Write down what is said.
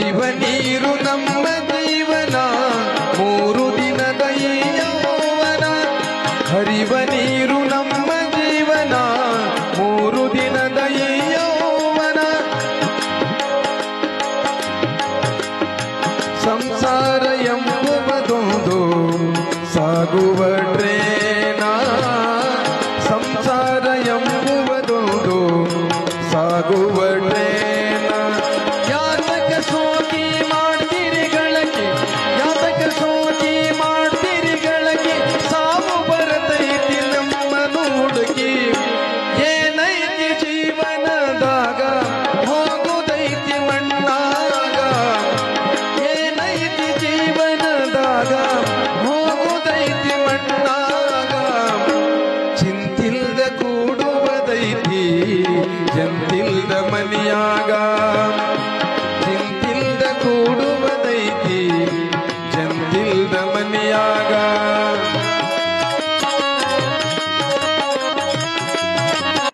ಹರಿವ ನೀರು ನಮ್ಮ ಜೀವನ ಮೂರು ದಿನದ ಈ ಯೌವನ ಹರಿವ ನೀರು ನಮ್ಮ ಜೀವನ ಮೂರು ದಿನದ ಈ ಯೌವನ ಸಂಸಾರ ಎಂಬುವುದೊಂದು ಸಾಗುವ ಟ್ರೇನ ಸಂಸಾರ ಎಂಬುವುದೊಂದು ಸಾಗುವ